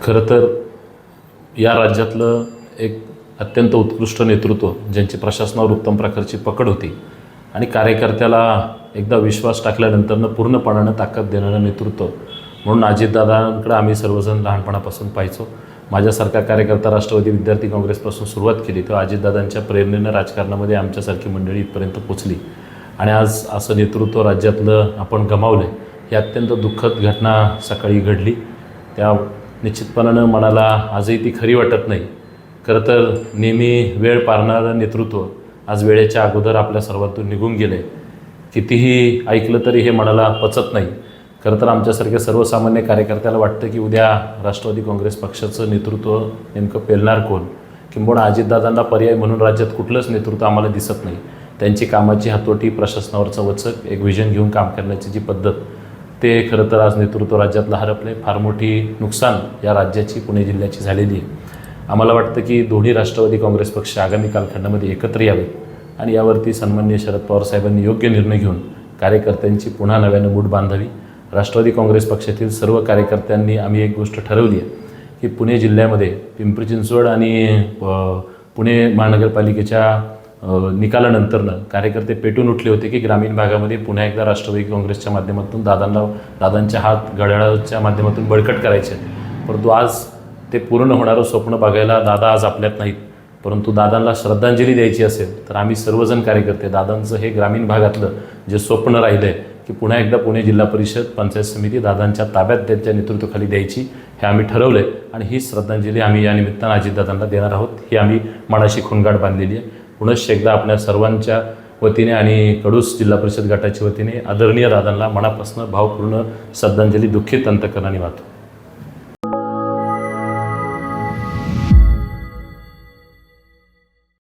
खरं तर या राज्यातलं एक अत्यंत उत्कृष्ट नेतृत्व, ज्यांची प्रशासनावर उत्तम प्रकारची पकड होती आणि कार्यकर्त्याला एकदा विश्वास टाकल्यानंतरनं पूर्णपणानं ताकद देणारं नेतृत्व म्हणून अजितदादांकडे आम्ही सर्वजण लहानपणापासून पाहायचो. माझ्यासारखा कार्यकर्ता राष्ट्रवादी विद्यार्थी काँग्रेसपासून सुरुवात केली तेव्हा अजितदादांच्या प्रेरणेनं राजकारणामध्ये आमच्यासारखी मंडळी इथपर्यंत पोचली आणि आज असं नेतृत्व राज्यातलं आपण गमावलं. ही अत्यंत दुःखद घटना सकाळी घडली. त्या निश्चितपणानं मनाला आजही ती खरी वाटत नाही. खरं तर नेहमी वेळ पारणारं नेतृत्व आज वेळेच्या अगोदर आपल्या सर्वातून निघून गेलं आहे. कितीही ऐकलं तरी हे मनाला पचत नाही. खरं तर आमच्यासारख्या सर्वसामान्य कार्यकर्त्याला वाटतं की उद्या राष्ट्रवादी काँग्रेस पक्षाचं नेतृत्व नेमकं पेलणार कोण, किंबहुना अजितदादांना पर्याय म्हणून राज्यात कुठलंच नेतृत्व आम्हाला दिसत नाही. त्यांची कामाची हातोटी, प्रशासनावरचं वचक, एक विजन घेऊन काम करण्याची जी पद्धत, ते खरं तर आज नेतृत्व राज्यातलं हरपले. फार मोठी नुकसान या राज्याची, पुणे जिल्ह्याची झालेली आहे. आम्हाला वाटतं की दोन्ही राष्ट्रवादी काँग्रेस पक्ष आगामी कालखंडामध्ये एकत्र यावेत आणि यावरती सन्माननीय शरद पवार साहेबांनी योग्य निर्णय घेऊन कार्यकर्त्यांची पुन्हा नव्यानं मूठ बांधावी. राष्ट्रवादी काँग्रेस पक्षातील सर्व कार्यकर्त्यांनी आम्ही एक गोष्ट ठरवली आहे की पुणे जिल्ह्यामध्ये पिंपरी चिंचवड आणि पुणे महानगरपालिकेच्या निकालानंतरनं कार्यकर्ते पेटून उठले होते की ग्रामीण भागामध्ये पुन्हा एकदा राष्ट्रवादी काँग्रेसच्या माध्यमातून दादांच्या हात घड्याळाच्या माध्यमातून बळकट करायचे. परंतु आज ते पूर्ण होणारं स्वप्न बघायला दादा आज आपल्यात नाहीत. परंतु दादांना श्रद्धांजली द्यायची असेल तर आम्ही सर्वजण कार्यकर्ते दादांचं हे ग्रामीण भागातलं जे स्वप्न राहिलं आहे की पुन्हा एकदा पुणे जिल्हा परिषद पंचायत समिती दादांच्या ताब्यात त्यांच्या नेतृत्वाखाली द्यायची, हे आम्ही ठरवलं आहे आणि ही श्रद्धांजली आम्ही या निमित्तानं अजितदादांना देणार आहोत. ही आम्ही मनाशी खूणगाठ बांधलेली आहे. पुनश्च एकदा आपल्या सर्वांच्या वतीने आणि कडूस जिल्हा परिषद गटाच्या वतीने आदरणीय दादांना मनापासून भावपूर्ण श्रद्धांजली दुःखित अंतकरणाने वाहतो.